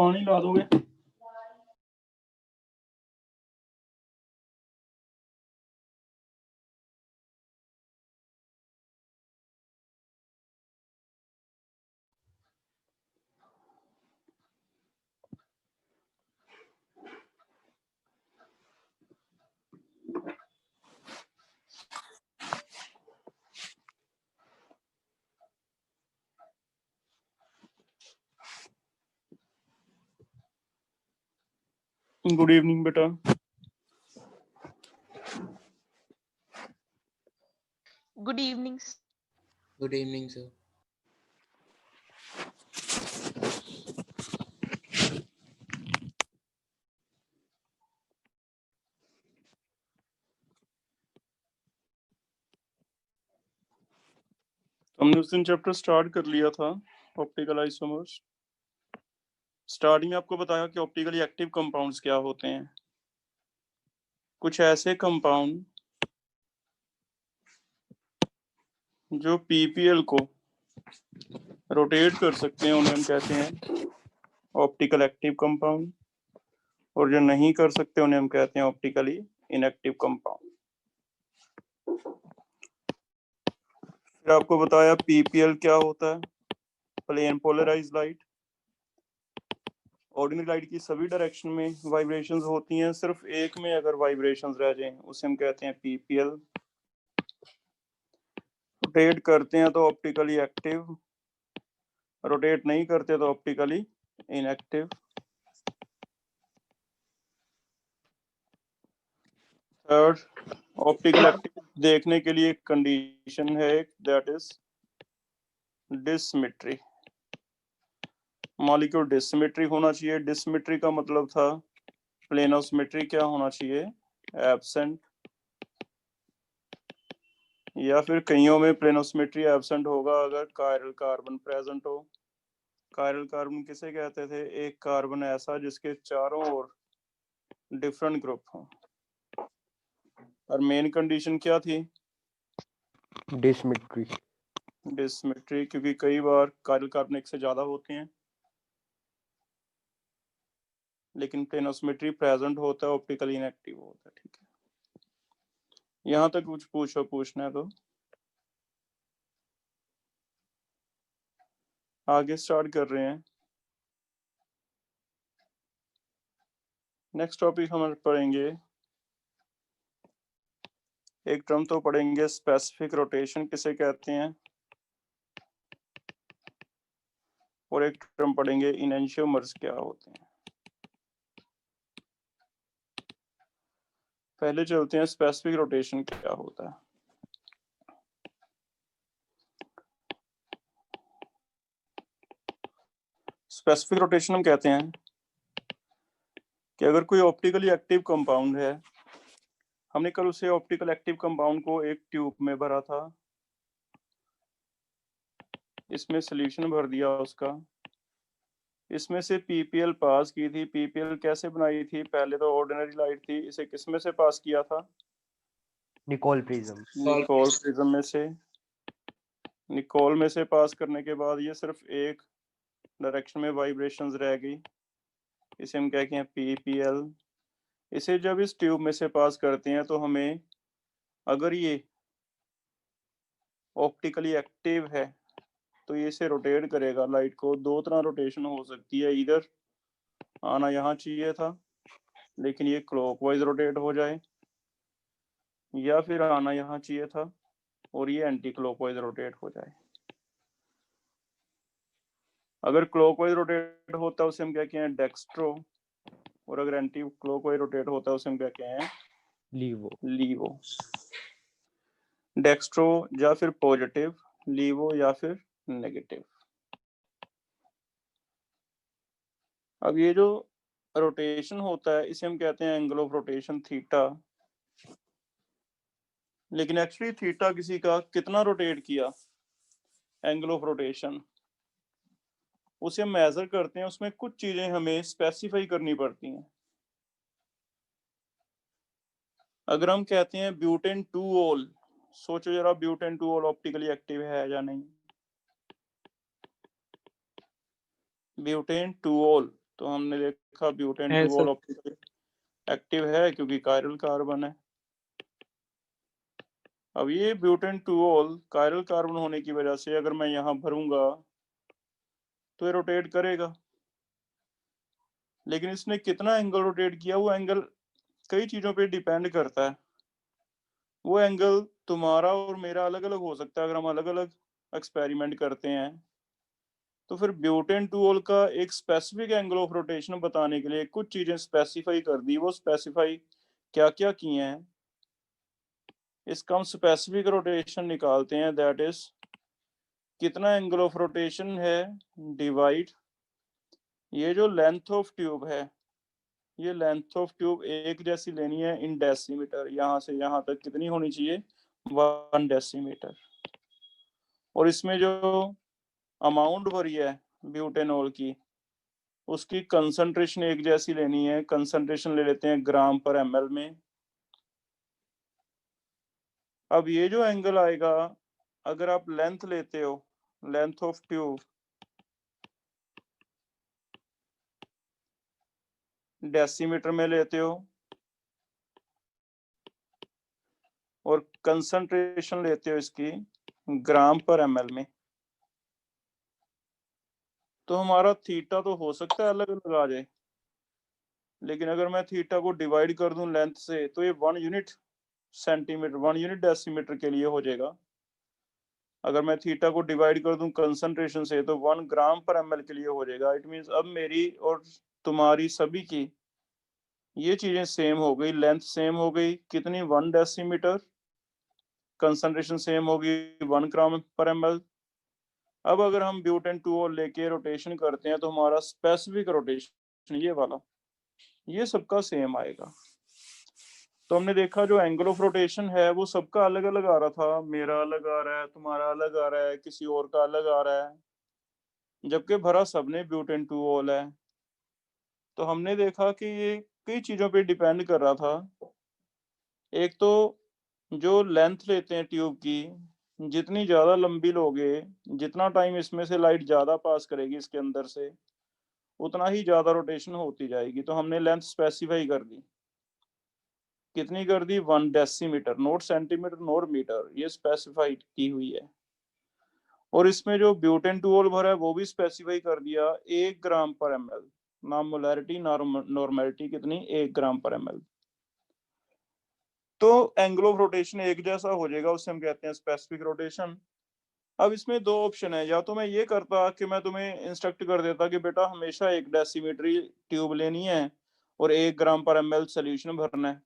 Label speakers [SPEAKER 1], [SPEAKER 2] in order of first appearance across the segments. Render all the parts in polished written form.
[SPEAKER 1] पानी ला दोगे? Good evening बेटा।
[SPEAKER 2] Good evening.
[SPEAKER 3] Good evening, sir.
[SPEAKER 1] हमने उस दिन चैप्टर स्टार्ट कर लिया था ऑप्टिकल आइसोमर्स। स्टार्टिंग में आपको बताया कि ऑप्टिकली एक्टिव कंपाउंड्स क्या होते हैं। कुछ ऐसे कंपाउंड जो पीपीएल को रोटेट कर सकते हैं उन्हें हम कहते हैं ऑप्टिकल एक्टिव कंपाउंड, और जो नहीं कर सकते उन्हें हम कहते हैं ऑप्टिकली इनएक्टिव कंपाउंड। फिर आपको बताया पीपीएल क्या होता है, plane polarized light. Ordinary light की सभी डायरेक्शन में वाइब्रेशंस होती हैं, सिर्फ एक में अगर वाइब्रेशंस रह जाएं उसे हम कहते हैं पीपीएल। रोटेट करते हैं तो ऑप्टिकली एक्टिव, रोटेट नहीं करते तो optically inactive. Third, optical active देखने के लिए एक कंडीशन है, दैट इज डिससिमेट्री। मॉलिक्यूल डिससिमेट्री होना चाहिए। डिससिमेट्री का मतलब था प्लेनोसिमेट्री क्या होना चाहिए, एब्सेंट, या फिर कईयों में प्लेनोसिमेट्री एब्सेंट होगा अगर कायरल कार्बन प्रेजेंट हो। कायरल कार्बन किसे कहते थे, एक कार्बन ऐसा जिसके चारों ओर डिफरेंट ग्रुप हो। और मेन कंडीशन क्या थी,
[SPEAKER 4] डिससिमेट्री।
[SPEAKER 1] डिससिमेट्री, क्योंकि कई बार कायरल कार्बन एक से ज्यादा होते हैं लेकिन प्लेनोसिमेट्री प्रेजेंट होता है, ऑप्टिकली इनएक्टिव होता है। ठीक है, यहाँ तक कुछ पूछना है तो आगे स्टार्ट कर रहे हैं। नेक्स्ट टॉपिक हम पढ़ेंगे, एक टर्म तो पढ़ेंगे स्पेसिफिक रोटेशन किसे कहते हैं, और एक टर्म पढ़ेंगे इनेंशियोमर्स क्या होते हैं। पहले चलते हैं स्पेसिफिक रोटेशन क्या होता है। स्पेसिफिक रोटेशन हम कहते हैं कि अगर कोई ऑप्टिकली एक्टिव कंपाउंड है, हमने कल उसे ऑप्टिकल एक्टिव कंपाउंड को एक ट्यूब में भरा था, इसमें सॉल्यूशन भर दिया उसका, इसमें से पीपीएल पास की थी। पीपीएल कैसे बनाई थी, पहले तो ऑर्डिनरी लाइट थी, इसे किसमें से पास किया था,
[SPEAKER 4] निकोल प्रिज्म।
[SPEAKER 1] निकोल प्रिज्म में से। निकोल में से पास करने के बाद ये सिर्फ एक डायरेक्शन में वाइब्रेशंस रह गई, इसे हम कहते हैं पीपीएल। इसे जब इस ट्यूब में से पास करते हैं तो हमें, अगर ये ऑप्टिकली एक्टिव है तो ये इसे रोटेट करेगा लाइट को। दो तरह रोटेशन हो सकती है, इधर आना यहाँ चाहिए था लेकिन ये क्लॉकवाइज रोटेट हो जाए, या फिर आना यहाँ चाहिए था और ये एंटी क्लॉकवाइज रोटेट हो जाए। अगर क्लॉकवाइज रोटेट होता है उसे हम क्या कहते हैं, डेक्स्ट्रो, और अगर एंटी क्लॉकवाइज रोटेट होता है उसे हम क्या कहते हैं,
[SPEAKER 4] लीवो।
[SPEAKER 1] लीवो। डेक्स्ट्रो या फिर पॉजिटिव, लीवो या फिर नेगेटिव। अब ये जो रोटेशन होता है इसे हम कहते हैं एंगल ऑफ रोटेशन थीटा। लेकिन एक्चुअली थीटा किसी का कितना रोटेट किया, एंगल ऑफ रोटेशन उसे मेजर करते हैं, उसमें कुछ चीजें हमें स्पेसिफाई करनी पड़ती हैं। अगर हम कहते हैं ब्यूटेन 2 ओल, सोचो जरा ब्यूटेन 2 ओल ऑप्टिकली एक्टिव है या नहीं। ब्यूटेन 2 ओल तो हमने देखा ब्यूटेन
[SPEAKER 4] है
[SPEAKER 1] 2
[SPEAKER 4] सर।
[SPEAKER 1] ऑप्टिकल एक्टिव है क्योंकि कायरल कार्बन है। अब ये ब्यूटेन 2 कायरल कार्बन होने की वजह से अगर मैं यहाँ भरूंगा तो ये रोटेट करेगा, लेकिन इसने कितना एंगल रोटेट किया वो एंगल कई चीजों पे डिपेंड करता है। वो एंगल तुम्हारा और मेरा अलग अलग हो सकता है अगर हम अलग अलग एक्सपेरिमेंट करते हैं। तो फिर ब्यूटेन 2 का एक स्पेसिफिक एंगल ऑफ रोटेशन बताने के लिए कुछ चीजें स्पेसिफाई कर दी। वो स्पेसिफाई क्या क्या की हैं, इसका हम स्पेसिफिक रोटेशन निकालते हैं। दैट इज कितना एंगल ऑफ रोटेशन है डिवाइड ये जो लेंथ ऑफ ट्यूब है, ये लेंथ ऑफ ट्यूब एक जैसी लेनी है इन डेसीमीटर। यहाँ से यहाँ तक कितनी होनी चाहिए, 1 डेसीमीटर। और इसमें जो अमाउंट भरी है ब्यूटेनॉल की, उसकी कंसंट्रेशन एक जैसी लेनी है। कंसंट्रेशन ले लेते हैं ग्राम पर एमएल में। अब ये जो एंगल आएगा, अगर आप लेंथ लेते हो, लेंथ ऑफ ट्यूब डेसीमीटर में लेते हो और कंसंट्रेशन लेते हो इसकी ग्राम पर एमएल में, तो हमारा थीटा तो हो सकता है अलग अलग आ जाए, लेकिन अगर मैं थीटा को डिवाइड कर दूं लेंथ से तो ये 1 यूनिट सेंटीमीटर 1 यूनिट डेसीमीटर के लिए हो जाएगा। अगर मैं थीटा को डिवाइड कर दूं कंसंट्रेशन से तो 1 ग्राम पर एमएल के लिए हो जाएगा। इट मींस अब मेरी और तुम्हारी सभी की ये चीजें सेम हो गई, लेंथ सेम हो गई कितनी, 1 डेसीमीटर, कंसंट्रेशन सेम होगी 1 ग्राम पर एमएल। अब अगर हम ब्यूटेन 2 और लेके रोटेशन करते हैं तो हमारा स्पेसिफिक रोटेशन ये वाला, ये सबका सेम आएगा। तो हमने देखा जो एंगल ऑफ रोटेशन है वो सबका अलग अलग आ रहा था। मेरा अलग आ रहा है, तुम्हारा अलग आ रहा है, किसी और का अलग आ रहा है, जबकि भरा सबने ब्यूटेन 2 है। तो हमने देखा कि ये कई चीजों पे डिपेंड कर रहा था। एक तो जो लेंथ लेते हैं ट्यूब की, जितनी ज्यादा लंबी लोगे, जितना टाइम इसमें से लाइट ज्यादा पास करेगी इसके अंदर से, उतना ही ज्यादा रोटेशन होती जाएगी। तो हमने लेंथ स्पेसिफाई कर दी, कितनी कर दी, 1 decimetre, not centimetre not metre, ये स्पेसिफाइड की हुई है। और इसमें जो ब्यूटेन 2 भरा है वो भी स्पेसिफाई कर दिया 1 ग्राम पर एमएल। ना मोलैरिटी ना नॉर्मेलिटी, कितनी, 1 ग्राम पर एमएल। तो एंगल ऑफ रोटेशन एक जैसा हो जाएगा, उससे हम कहते हैं स्पेसिफिक रोटेशन। अब इसमें दो ऑप्शन है, या तो मैं ये करता कि मैं तुम्हें इंस्ट्रक्ट कर देता कि बेटा हमेशा 1 डेसीमीटर ट्यूब लेनी है और 1 ग्राम पर एमएल सोल्यूशन भरना है,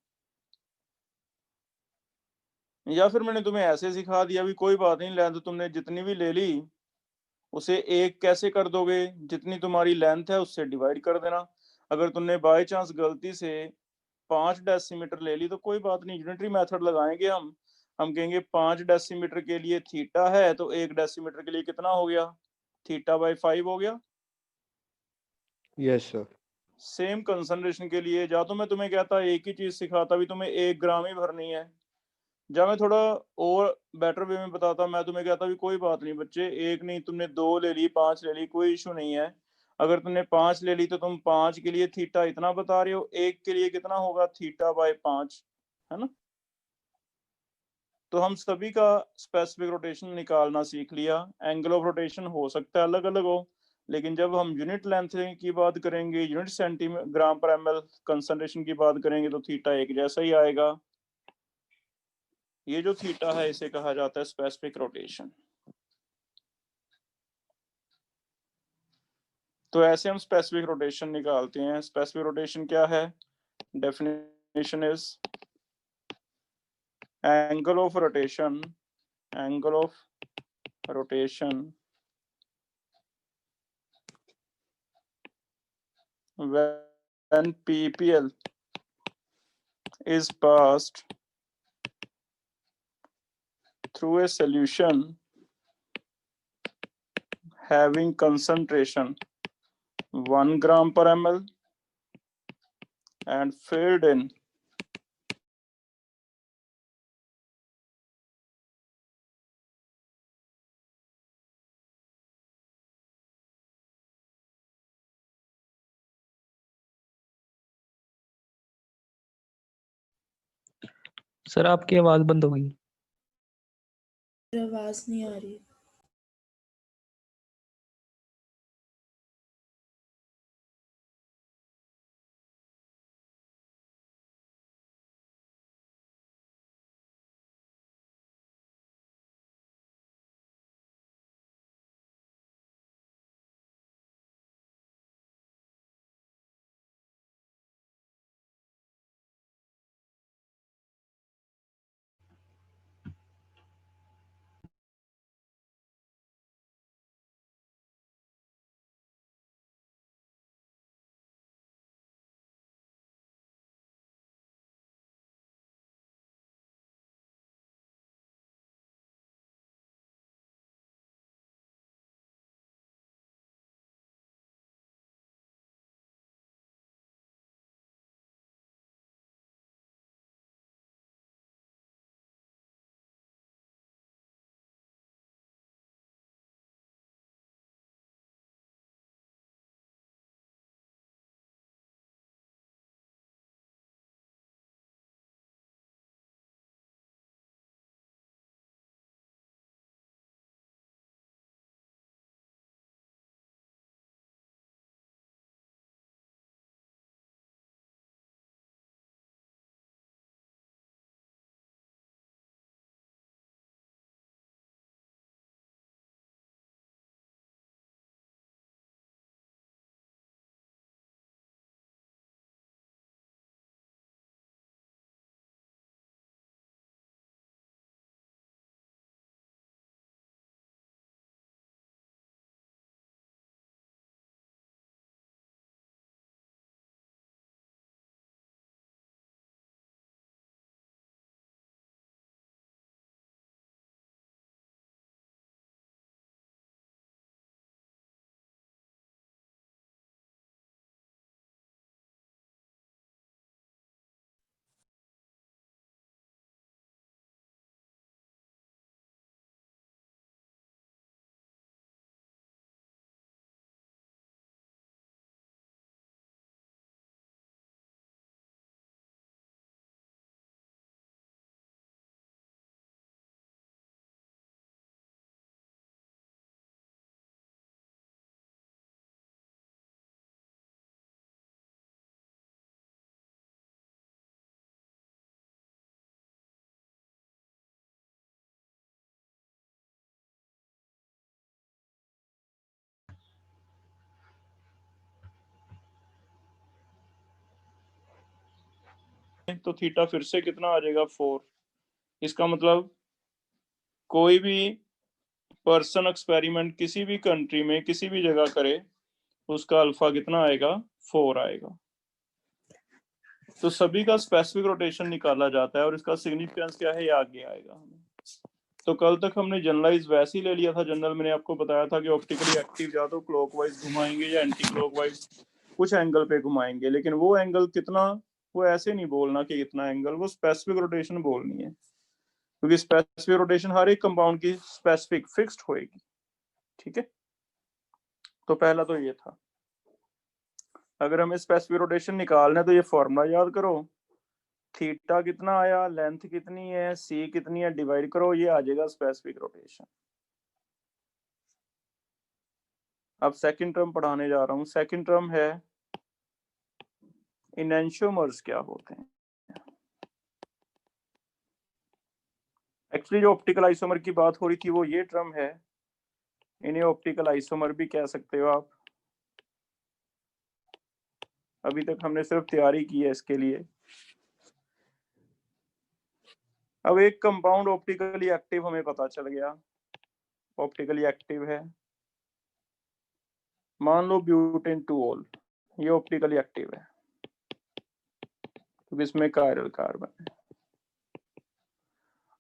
[SPEAKER 1] या फिर मैंने तुम्हें ऐसे सिखा दिया भी कोई बात नहीं, लेंथ तुमने जितनी भी ले ली उसे एक कैसे कर दोगे, जितनी तुम्हारी लेंथ है उससे डिवाइड कर देना। अगर तुमने बाय चांस गलती से 5 डेसीमीटर ले ली तो कोई बात नहीं, यूनिटरी मेथड लगाएंगे हम कहेंगे 5 डेसीमीटर के लिए थीटा है तो 1 डेसीमीटर के लिए कितना हो गया, थीटा बाय 5 हो गया।
[SPEAKER 4] Yes sir.
[SPEAKER 1] सेम कंसंट्रेशन के लिए, या तो मैं तुम्हें कहता एक ही चीज सिखाता भी तुम्हें 1 ग्राम ही भरनी है, जब मैं थोड़ा और बेटर वे में बताता, मैं तुम्हें कहता भी कोई बात नहीं बच्चे, एक नहीं तुमने 2 ले ली, 5 ले ली, कोई इशू नहीं है। अगर तुमने 5 ले ली तो तुम 5 के लिए थीटा इतना बता रहे हो, एक के लिए कितना होगा, थीटा बाय 5, है ना। तो हम सभी का स्पेसिफिक रोटेशन निकालना सीख लिया। एंगल ऑफ रोटेशन हो सकता है अलग अलग हो, लेकिन जब हम यूनिट लेंथ की बात करेंगे, यूनिट सेंटीमीटर ग्राम पर एमएल कंसंट्रेशन की बात करेंगे तो थीटा एक जैसा ही आएगा। ये जो थीटा है इसे कहा जाता है स्पेसिफिक रोटेशन। तो ऐसे हम स्पेसिफिक रोटेशन निकालते हैं। स्पेसिफिक रोटेशन क्या है, definition is angle of rotation, angle of rotation when ppl is passed through a solution having concentration 1 gram per ml and filled in
[SPEAKER 5] sir आपकी आवाज बंद हो गई।
[SPEAKER 6] आवाज नहीं आ रही।
[SPEAKER 1] तो थीटा फिर से कितना आ जाएगा 4। इसका मतलब कोई भी पर्सन एक्सपेरिमेंट किसी भी कंट्री में किसी भी जगह करे उसका अल्फा कितना आएगा 4 आएगा। तो सभी का स्पेसिफिक रोटेशन निकाला जाता है और इसका सिग्निफिकेंस क्या है ये आगे आएगा हमें। तो कल तक हमने जनरलाइज वैसे ही ले लिया था। जनरल मैंने आपको बताया था कि ऑप्टिकली एक्टिव या तो क्लॉकवाइज घुमाएंगे या एंटी क्लॉकवाइज कुछ एंगल पे घुमाएंगे, लेकिन वो एंगल कितना वो ऐसे नहीं बोलना कि इतना एंगल, वो स्पेसिफिक रोटेशन बोलनी है, क्योंकि स्पेसिफिक रोटेशन हर एक कंपाउंड की स्पेसिफिक फिक्स्ड होएगी। ठीक है, तो पहला तो ये था। अगर हमें स्पेसिफिक रोटेशन निकालना है तो ये फॉर्मूला याद करो, थीटा कितना आया, लेंथ कितनी है, सी कितनी है, डिवाइड करो, ये आ जाएगा स्पेसिफिक रोटेशन। अब सेकंड टर्म पढ़ाने जा रहा हूं। सेकंड टर्म है इनेंशियोमर्स क्या होते हैं। एक्चुअली जो ऑप्टिकल आइसोमर की बात हो रही थी वो ये टर्म है, इन्हें ऑप्टिकल आइसोमर भी कह सकते हो आप। अभी तक हमने सिर्फ तैयारी की है इसके लिए। अब एक कंपाउंड ऑप्टिकली एक्टिव हमें पता चल गया, ऑप्टिकली एक्टिव है, मान लो ब्यूटेन 2-ऑल, ये ऑप्टिकली एक्टिव है क्योंकि इसमें कायरल कार्बन है।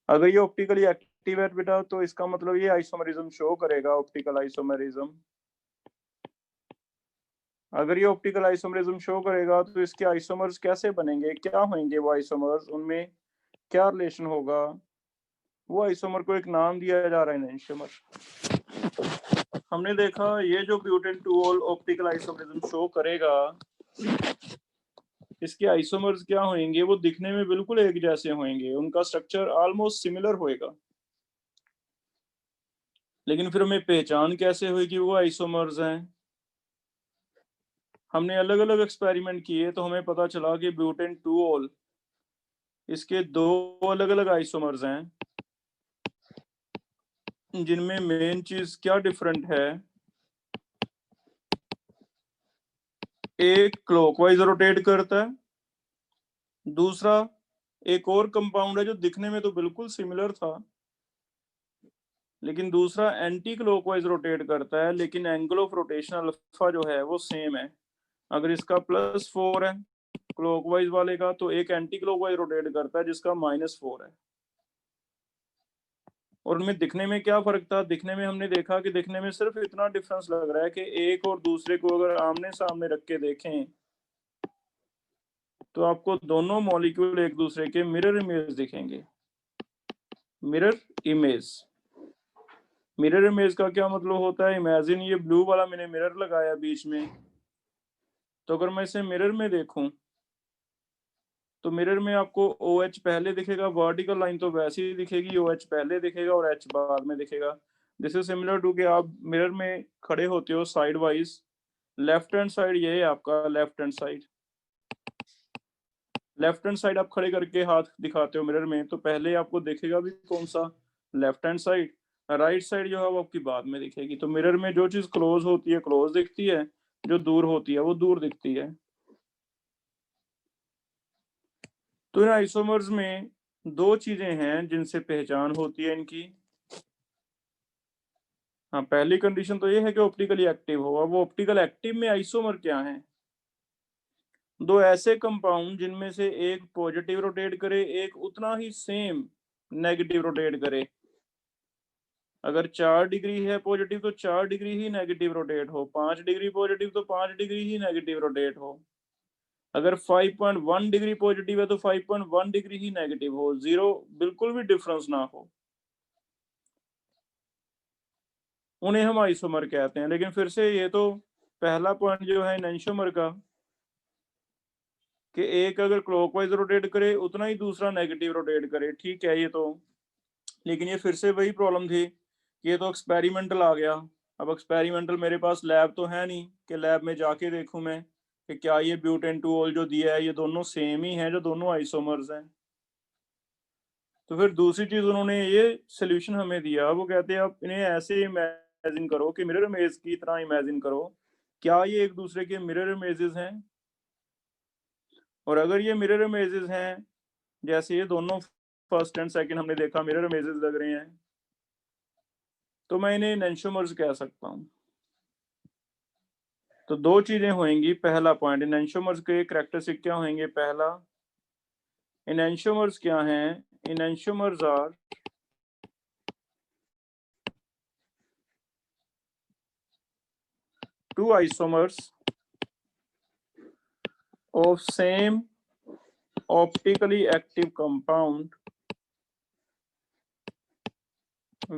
[SPEAKER 1] अगर ये ऑप्टिकली एक्टिव है बेटा तो इसका मतलब ये आइसोमरिज्म शो करेगा, ऑप्टिकल आइसोमरिज्म। अगर ये ऑप्टिकल आइसोमरिज्म शो करेगा तो इसके आइसोमर्स कैसे बनेंगे, क्या होंगे वो आइसोमर्स, उनमें क्या रिलेशन होगा, वो आइसोमर को एक नाम दिया जा रहा है एनेंशियोमर। हमने देखा ये जो ब्यूटेन 2-ऑल ऑप्टिकल आइसोमरिज्म शो करेगा इसके आइसोमर्स क्या होंगे, वो दिखने में बिल्कुल एक जैसे होंगे, उनका स्ट्रक्चर ऑलमोस्ट सिमिलर होएगा, लेकिन फिर हमें पहचान कैसे हुई कि वो आइसोमर्स हैं? हमने अलग अलग एक्सपेरिमेंट किए तो हमें पता चला कि ब्यूटेन 2 इसके 2 अलग अलग आइसोमर्स हैं, जिनमें मेन चीज क्या डिफरेंट है, एक क्लॉकवाइज रोटेट करता है, दूसरा एक और कंपाउंड है जो दिखने में तो बिल्कुल सिमिलर था, लेकिन दूसरा एंटी क्लॉकवाइज रोटेट करता है, लेकिन एंगल ऑफ रोटेशन अल्फा जो है वो सेम है। अगर इसका +4 है क्लॉकवाइज वाले का, तो एक एंटी क्लॉकवाइज रोटेट करता है जिसका -4 है। और उनमें दिखने में क्या फर्क था? दिखने में हमने देखा कि दिखने में सिर्फ इतना डिफरेंस लग रहा है कि एक और दूसरे को अगर आमने सामने रख के देखें तो आपको दोनों मॉलिक्यूल एक दूसरे के मिरर इमेज दिखेंगे। मिरर इमेज, मिरर इमेज का क्या मतलब होता है? इमेजिन ये ब्लू वाला मैंने मिरर लगाया बीच में, तो अगर मैं इसे मिरर में देखूं तो मिरर में आपको OH पहले दिखेगा, वर्टिकल लाइन तो वैसे ही दिखेगी, OH पहले दिखेगा और H बाद में दिखेगा। दिस इज सिमिलर टू कि आप मिरर में खड़े होते हो side wise, left hand side ये है आपका left hand side, left hand side आप खड़े करके हाथ दिखाते हो मिरर में, तो पहले आपको दिखेगा भी कौन सा? Left hand side. Right side जो है वो आपकी बाद में दिखेगी। तो मिरर में जो चीज क्लोज होती है क्लोज दिखती है, जो दूर होती है वो दूर दिखती है। तो इन आइसोमर्स में 2 चीजें हैं जिनसे पहचान होती है इनकी। हाँ, पहली कंडीशन तो ये है कि ऑप्टिकली एक्टिव हो। अब वो ऑप्टिकल एक्टिव में आइसोमर क्या है? 2 ऐसे कंपाउंड जिनमें से एक पॉजिटिव रोटेट करे, एक उतना ही सेम नेगेटिव रोटेट करे। अगर 4 डिग्री है पॉजिटिव तो 4 डिग्री ही नेगेटिव रोटेट हो, 5 डिग्री पॉजिटिव तो 5 डिग्री ही नेगेटिव रोटेट हो। अगर 5.1 डिग्री पॉजिटिव है तो 5.1 डिग्री ही नेगेटिव हो, 0 बिल्कुल भी डिफरेंस ना हो, उन्हें हम आइसोमर कहते हैं। लेकिन फिर से ये तो पहला पॉइंट जो है एनेंटियोमर का, कि एक अगर क्लॉकवाइज रोटेट करे उतना ही दूसरा नेगेटिव रोटेट करे, ठीक है ये तो, लेकिन ये फिर से वही प्रॉब्लम थी कि ये तो एक्सपेरिमेंटल आ गया। अब एक्सपेरिमेंटल मेरे पास लैब तो है नहीं कि लैब में जाके देखूं मैं कि क्या ये ब्यूटेन 2 जो दिया है ये दोनों सेम ही हैं, जो दोनों आइसोमर्स हैं। तो फिर दूसरी चीज उन्होंने ये सोल्यूशन हमें दिया, वो कहते हैं आप इन्हें ऐसे इमेजिन करो कि मिरर इमेज की तरह इमेजिन करो, क्या ये एक दूसरे के मिरर इमेजेस हैं? और अगर ये मिरर इमेजेस हैं, जैसे ये दोनों फर्स्ट एंड सेकंड हमने देखा मिरर इमेजेस लग रहे हैं, तो मैं इन्हें एनेंटियोमर्स कह सकता हूँ। तो 2 चीजें होंगी। पहला पॉइंट, एनेंटियोमर्स के कैरेक्टरिस्टिक क्या होंगे? पहला, एनेंटियोमर्स क्या हैं? Enantiomers are two isomers of same optically active compound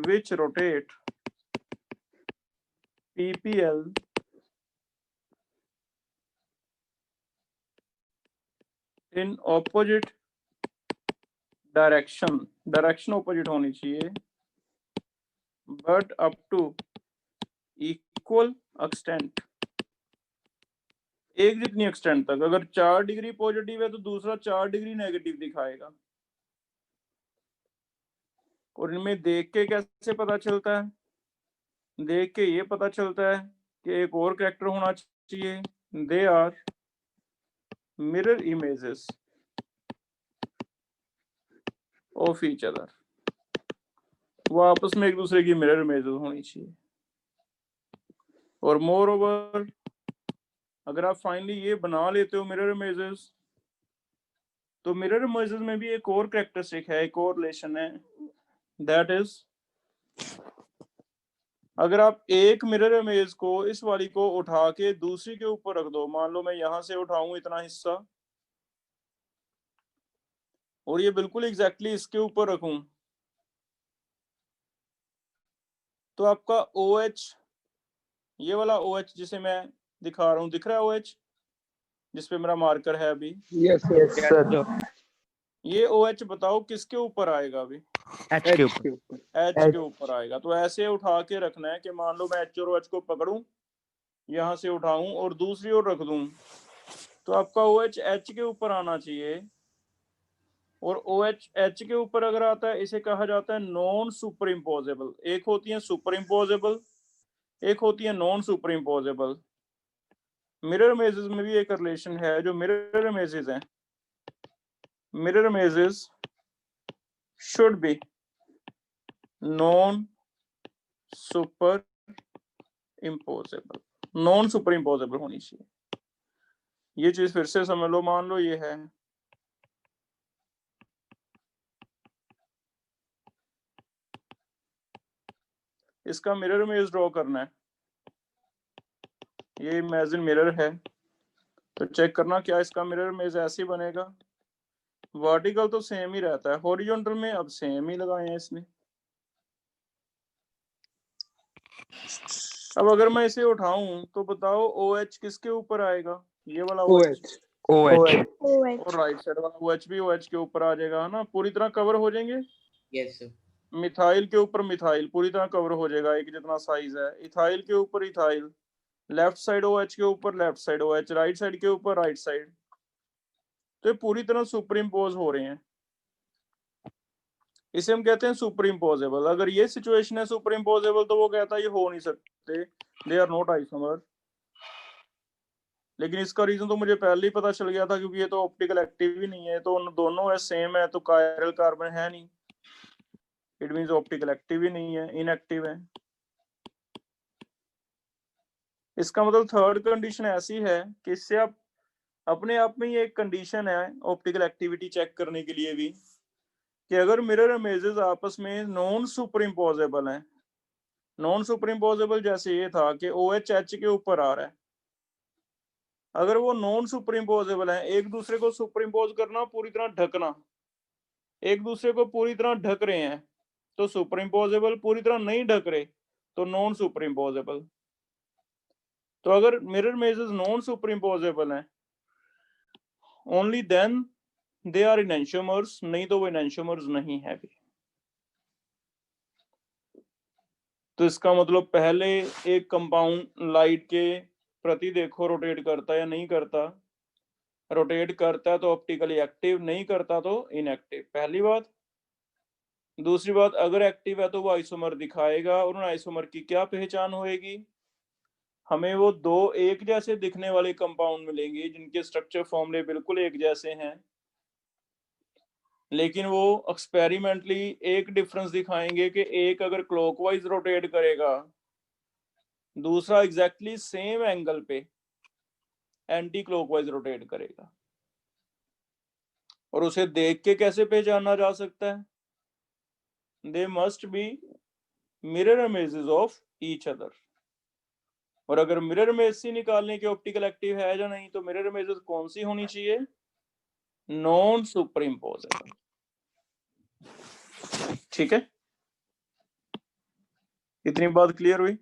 [SPEAKER 1] which rotate PPL in opposite direction, direction opposite होनी चाहिए, but up to equal extent, एक जितनी एक्सटेंट तक। अगर 4 डिग्री पॉजिटिव है तो दूसरा 4 डिग्री नेगेटिव दिखाएगा। और इनमें देख के कैसे पता चलता है? देख के ये पता चलता है कि एक और कैरेक्टर होना चाहिए, they are mirror images of each other, वो आपस में एक दूसरे की मिरर इमेजेस होनी चाहिए। और मोर ओवर, अगर आप फाइनली ये बना लेते हो मिरर इमेजेस, तो मिरर इमेजेस में भी एक और कैरेक्टरिस्टिक है, एक और रिलेशन है, दैट इज अगर आप एक मिरर इमेज को, इस वाली को उठा के दूसरी के ऊपर रख दो, मान लो मैं यहां से उठाऊं इतना हिस्सा और ये बिल्कुल एग्जैक्टली इसके ऊपर रखूं, तो आपका OH, ये वाला OH जिसे मैं दिखा रहा हूं, दिख रहा है OH? जिसपे मेरा मार्कर है अभी,
[SPEAKER 4] Yes, sir.
[SPEAKER 1] ये OH बताओ किसके ऊपर आएगा अभी?
[SPEAKER 5] H के ऊपर।
[SPEAKER 1] H के ऊपर आएगा। तो ऐसे उठा के रखना है कि मान लो मैं H और OH को पकड़ूं, यहाँ से उठाऊं और दूसरी ओर रख दूं, तो आपका OH H के ऊपर आना चाहिए, और OH H के ऊपर अगर आता है इसे कहा जाता है नॉन सुपर इम्पोजेबल। एक होती है सुपर इम्पोजेबल, एक होती है non super imposable. Mirror images में भी एक रिलेशन है, जो मिरर इमेजेस हैं, mirror images should be non super imposable, non super imposable होनी चाहिए। ये चीज फिर से समझ लो, मान लो ये है, इसका मिरर इमेज ड्रॉ करना है, ये इमेजिन मिरर है, तो चेक करना क्या इसका मिरर इमेज ऐसे ही बनेगा। वर्टिकल तो सेम ही रहता है, हॉरिजॉन्टल में अब सेम ही लगाए हैं इसने। अब अगर मैं इसे उठाऊं तो बताओ OH किसके ऊपर आएगा? ये वाला OH,
[SPEAKER 5] OH।
[SPEAKER 1] और राइट साइड वाला OH भी OH के ऊपर आ जाएगा, है ना? पूरी तरह कवर हो जाएंगे।
[SPEAKER 3] Yes, sir.
[SPEAKER 1] मिथाइल के ऊपर मिथाइल पूरी तरह कवर हो जाएगा, एक जितना साइज है। इथाइल के ऊपर इथाइल, लेफ्ट साइड OH के ऊपर left side OH, right side के ऊपर राइट साइड, तो ये पूरी तरह सुपर इम्पोज हो रहे हैं। इसे हम कहते हैं सुपर इम्पोजेबल। अगर ये सिचुएशन है सुपर इम्पोजेबल, तो वो कहता है ये हो नहीं सकते, दे आर नॉट आइसोमर। लेकिन इसका रीजन तो मुझे पहले ही पता चल गया था, क्योंकि ये तो ऑप्टिकल एक्टिव ही नहीं है, तो उन दोनों है सेम है, तो कायरल कार्बन है नहीं, इट मींस ऑप्टिकल एक्टिव ही नहीं है, इनएक्टिव है। इसका मतलब थर्ड कंडीशन ऐसी है कि इससे आप अपने आप में ही एक कंडीशन है ऑप्टिकल एक्टिविटी चेक करने के लिए भी, कि अगर मिरर इमेजेस आपस में नॉन सुपर इम्पोजेबल हैं, नॉन सुपर इम्पोजेबल जैसे ये था कि OH H के ऊपर आ रहा है, अगर वो नॉन सुपर इम्पोजेबल है, एक दूसरे को सुपर इम्पोज करना, पूरी तरह ढकना, एक दूसरे को पूरी तरह ढक रहे हैं तो सुपर इम्पोजेबल, पूरी तरह नहीं ढक रहे तो नॉन सुपर इम्पोजेबल। तो अगर mirror images non super imposable हैं, ओनली देन दे आर इनैंशियोमर्स, नहीं तो वो इनैंशियोमर्स नहीं है भी। तो इसका मतलब पहले एक कंपाउंड लाइट के प्रति देखो रोटेट करता है या नहीं करता, रोटेट करता है तो ऑप्टिकली एक्टिव, नहीं करता तो इनएक्टिव, पहली बात। दूसरी बात, अगर एक्टिव है तो वो आइसोमर दिखाएगा, और उन आइसोमर की क्या पहचान होएगी? हमें वो दो एक जैसे दिखने वाले कंपाउंड मिलेंगे जिनके स्ट्रक्चर फॉर्मूले बिल्कुल एक जैसे हैं, लेकिन वो एक्सपेरिमेंटली एक डिफरेंस दिखाएंगे कि एक अगर क्लॉकवाइज रोटेट करेगा, दूसरा एग्जैक्टली सेम एंगल पे एंटी क्लॉकवाइज रोटेट करेगा। और उसे देख के कैसे पहचाना जा सकता है? They must be mirror images of each other. और अगर मिरर इमेज से निकालने के ऑप्टिकल एक्टिव है या नहीं, तो मिरर इमेजेस कौन सी होनी चाहिए? Non super imposable. ठीक है, इतनी बात क्लियर हुई?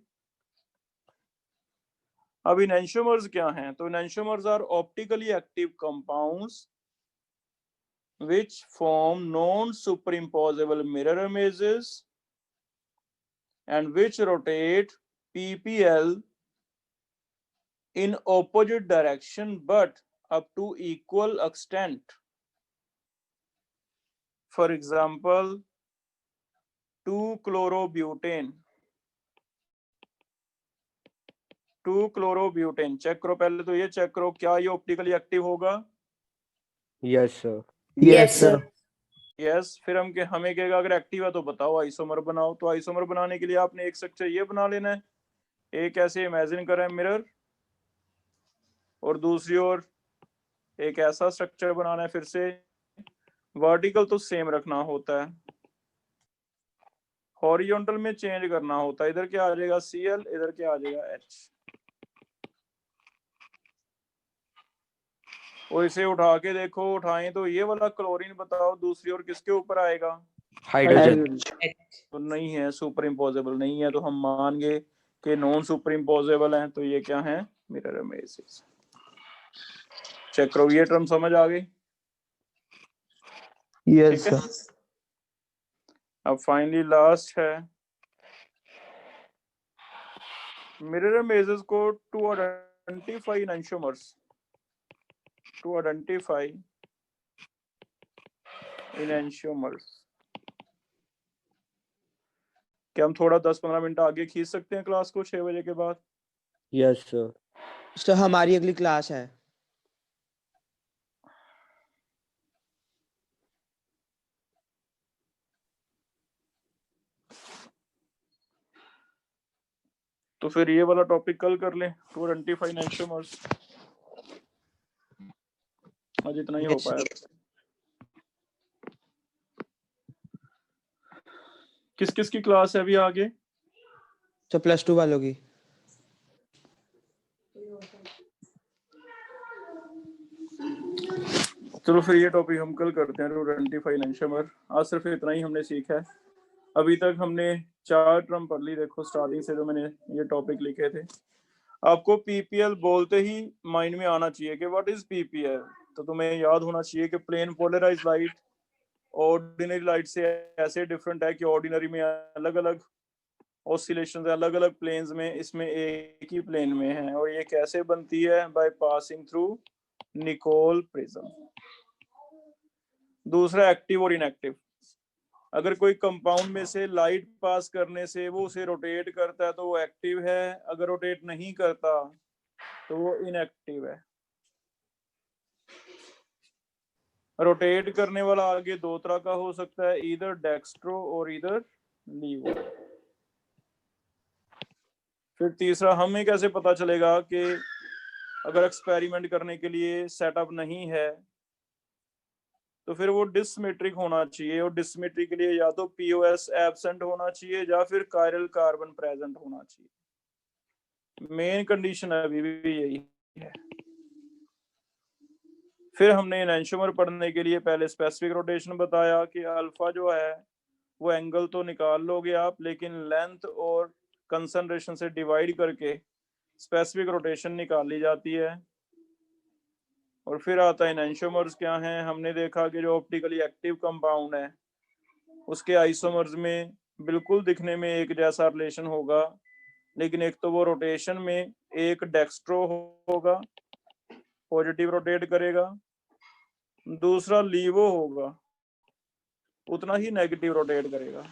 [SPEAKER 1] अब इनैंशियोमर्स क्या हैं? तो enantiomers are optically active compounds which form non-superimposable mirror images and which rotate PPL in opposite direction but up to equal extent. For example, 2-chlorobutane. 2-chlorobutane check करो, पहले तो ये चेक करो क्या ये ऑप्टिकली एक्टिव होगा?
[SPEAKER 4] Yes, sir.
[SPEAKER 3] Yes, sir.
[SPEAKER 1] Yes. फिर हमें कहेगा अगर एक्टिव है तो बताओ आइसोमर बनाओ। तो आइसोमर बनाने के लिए आपने एक स्ट्रक्चर ये बना लेना है, एक ऐसे इमेजिन करें मिरर, और दूसरी ओर एक ऐसा स्ट्रक्चर बनाना है, फिर से वर्टिकल तो सेम रखना होता है, हॉरिजॉन्टल में चेंज करना होता है। इधर क्या आ जाएगा Cl, इधर क्या आ जाएगा H। और इसे उठा के देखो, उठाएं तो ये वाला क्लोरीन बताओ दूसरी ओर किसके ऊपर आएगा?
[SPEAKER 5] हाइड्रोजन।
[SPEAKER 1] तो नहीं है, सुपर इम्पोजेबल नहीं है, तो हम मान गए कि नॉन सुपर इम्पोजेबल है। तो ये क्या है? Mirror images. चेक करो, ये टर्म समझ आ गई?
[SPEAKER 5] Yes,
[SPEAKER 1] ठीक है,
[SPEAKER 5] sir.
[SPEAKER 1] अब फाइनली लास्ट है मिरर इमेजेस को टू आइडेंटिफाई एनंशियोमर्स, टू आइडेंटिफाई एनंशियोमर्स। क्या हम थोड़ा 10-15 मिनट आगे खींच सकते हैं क्लास को 6 बजे के बाद?
[SPEAKER 4] Yes, sir.
[SPEAKER 5] सर हमारी अगली क्लास है।
[SPEAKER 1] तो फिर ये वाला टॉपिक कल कर लें, टू आइडेंटिफाई एनंशियोमर्स। आज इतना ही हो
[SPEAKER 5] Yes,
[SPEAKER 1] पाया। किस किस की क्लास है अभी आगे?
[SPEAKER 5] सर +2 वालों की।
[SPEAKER 1] चलो फिर ये टॉपिक हम कल करते हैं, टू आइडेंटिफाई एनंशियोमर। आज सिर्फ इतना ही हमने सीखा है। अभी तक हमने 4 टर्म पढ़ ली, देखो स्टार्टिंग से जो मैंने ये टॉपिक लिखे थे। आपको पीपीएल बोलते ही माइंड में आना चाहिए कि व्हाट इज पीपीएल। तो तुम्हें याद होना चाहिए कि plane polarize light ordinary light से ऐसे डिफरेंट है कि ऑर्डिनरी में अलग अलग ऑसिलेशंस अलग अलग प्लेन्स में, इसमें एक ही प्लेन में है। और ये कैसे बनती है? By passing through Nicol prism. दूसरा एक्टिव और इनएक्टिव। अगर कोई कंपाउंड में से लाइट पास करने से वो उसे रोटेट करता है तो वो एक्टिव है, अगर रोटेट नहीं करता तो वो इनएक्टिव है। रोटेट करने वाला आगे 2 तरह का हो सकता है, इधर डेक्स्ट्रो और इधर लीवो। फिर तीसरा, हमें कैसे पता चलेगा कि अगर एक्सपेरिमेंट करने के लिए सेटअप नहीं है तो फिर वो डिसमेट्रिक होना चाहिए, और डिसमेट्रिक के लिए या तो पीओएस एब्सेंट होना चाहिए या फिर कायरल कार्बन प्रेजेंट होना चाहिए। मेन कंडीशन अभी भी यही है। फिर हमने एनंशियोमर पढ़ने के लिए पहले स्पेसिफिक रोटेशन बताया कि अल्फा जो है वो एंगल तो निकाल लोगे आप, लेकिन लेंथ और कंसंट्रेशन से डिवाइड करके स्पेसिफिक रोटेशन निकाल ली जाती है। और फिर आता है एनंशियोमर्स क्या हैं। हमने देखा कि जो ऑप्टिकली एक्टिव कंपाउंड है उसके आइसोमर्स में बिल्कुल दिखने में एक जैसा रिलेशन होगा, लेकिन एक तो वो रोटेशन में एक डेक्स्ट्रो होगा, पॉजिटिव रोटेट करेगा, दूसरा लीवो होगा, उतना ही नेगेटिव रोटेट करेगा,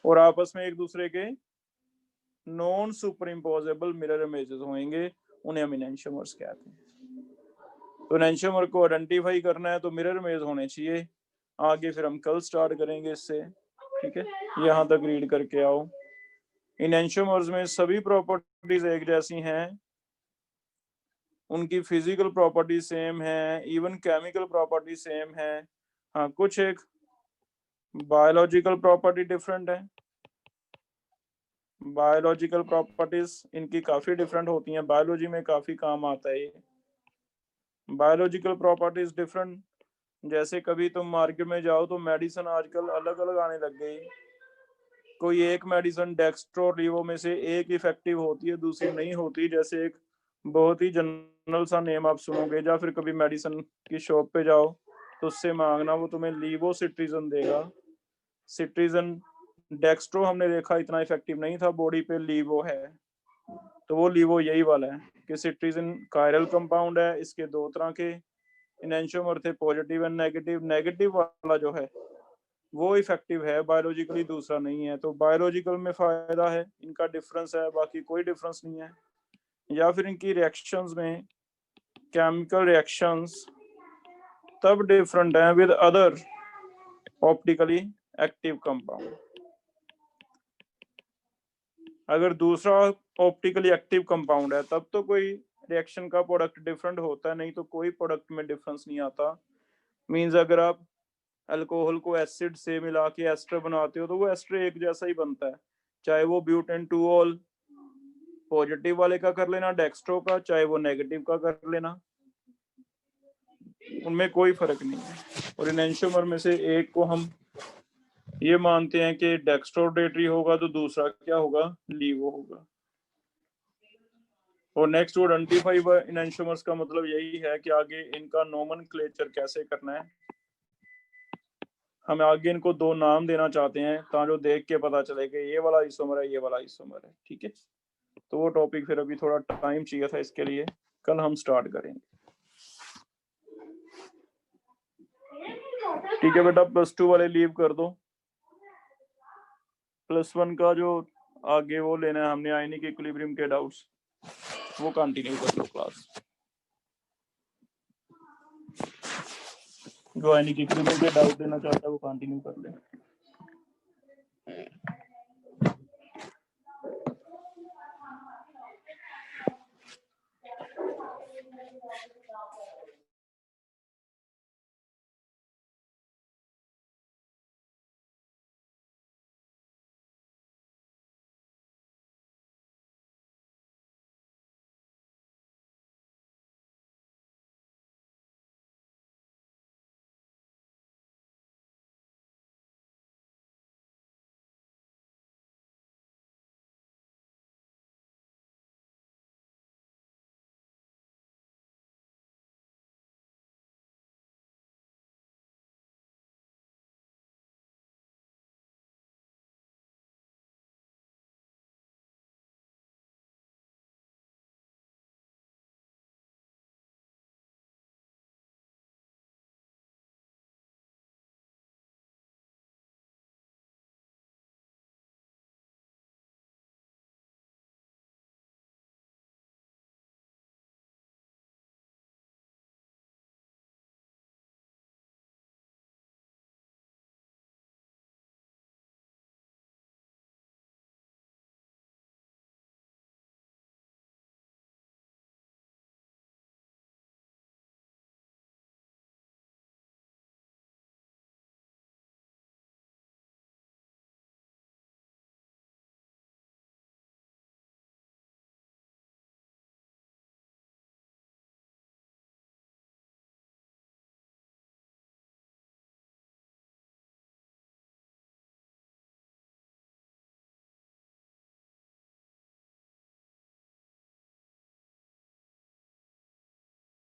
[SPEAKER 1] और आपस में एक दूसरे के non super imposable mirror images होंगे, उन्हें हम एनंशियोमर्स कहते हैं। तो एनंशियोमर को आइडेंटिफाई करना है तो मिरर इमेज होने चाहिए। आगे फिर हम कल स्टार्ट करेंगे इससे, ठीक है? यहाँ तक रीड करके आओ। एनंशियोमर्स में सभी प्रॉपर्टीज एक जैसी हैं, उनकी फिजिकल प्रॉपर्टी सेम है, इवन केमिकल प्रॉपर्टी सेम है। हाँ, कुछ एक बायोलॉजिकल प्रॉपर्टी डिफरेंट है। बायोलॉजिकल प्रॉपर्टीज इनकी काफी डिफरेंट होती हैं, बायोलॉजी में काफी काम आता है ये। बायोलॉजिकल प्रॉपर्टीज डिफरेंट, जैसे कभी तुम मार्केट में जाओ तो मेडिसिन आजकल अलग अलग आने लग गई। कोई एक मेडिसिन डेक्स्ट्रो लीवो में से एक इफेक्टिव होती है, दूसरी नहीं होती। जैसे एक बहुत ही जनरल सा नेम आप सुनोगे, या फिर कभी मेडिसिन की शॉप पे जाओ तो उससे मांगना, वो तुम्हें लीवो सिट्रीजन देगा। सिट्रीजन डेक्स्ट्रो हमने देखा इतना इफेक्टिव नहीं था बॉडी पे, लीवो है। तो वो लीवो यही वाला है कि सिट्रीजन कायरल कंपाउंड है। इसके 2 तरह के एनंशियोमर थे, पॉजिटिव एंड नेगेटिव। नेगेटिव वाला जो है वो इफेक्टिव है बायोलॉजिकली, दूसरा नहीं है। तो बायोलॉजिकल में फायदा है, इनका डिफरेंस है, बाकी कोई डिफरेंस नहीं है। या फिर इनकी रिएक्शंस में, केमिकल रिएक्शंस तब डिफरेंट है with other optically active compound. अगर दूसरा ऑप्टिकली एक्टिव कंपाउंड है तब तो कोई रिएक्शन का प्रोडक्ट डिफरेंट होता है, नहीं तो कोई प्रोडक्ट में डिफरेंस नहीं आता। मींस अगर आप अल्कोहल को एसिड से मिला के एस्टर बनाते हो तो वो एस्टर एक जैसा ही बनता है, चाहे वो ब्यूटेन 2-ऑल पॉजिटिव वाले का कर लेना डेक्स्ट्रो का, चाहे वो नेगेटिव का कर लेना, उनमें कोई फर्क नहीं है। और एनंशियोमर में से एक को हम ये मानते हैं कि डेक्स्ट्रो रोटेटरी होगा तो दूसरा क्या होगा? लीवो होगा। और नेक्स्ट वर्ड आइडेंटिफाई बाय इनैंशियोमर्स का मतलब यही है कि आगे इनका नोमेनक्लेचर कैसे करना है। हम आगे इनको दो नाम देना चाहते हैं ताकि देख के पता चले कि ये वाला आइसोमर है, ये वाला आइसोमर है। ठीक है, तो वो टॉपिक फिर अभी थोड़ा टाइम चाहिए था इसके लिए, कल हम स्टार्ट करेंगे। ठीक है बेटा, +2 वाले लीव कर दो। +1 का जो आगे वो लेना है हमने, आयनिक इक्विलिब्रियम के डाउट्स, वो कंटिन्यू कर लो क्लास। जो आयनिक इक्विलिब्रियम के डाउट लेना चाहता है वो कंटिन्यू कर ले।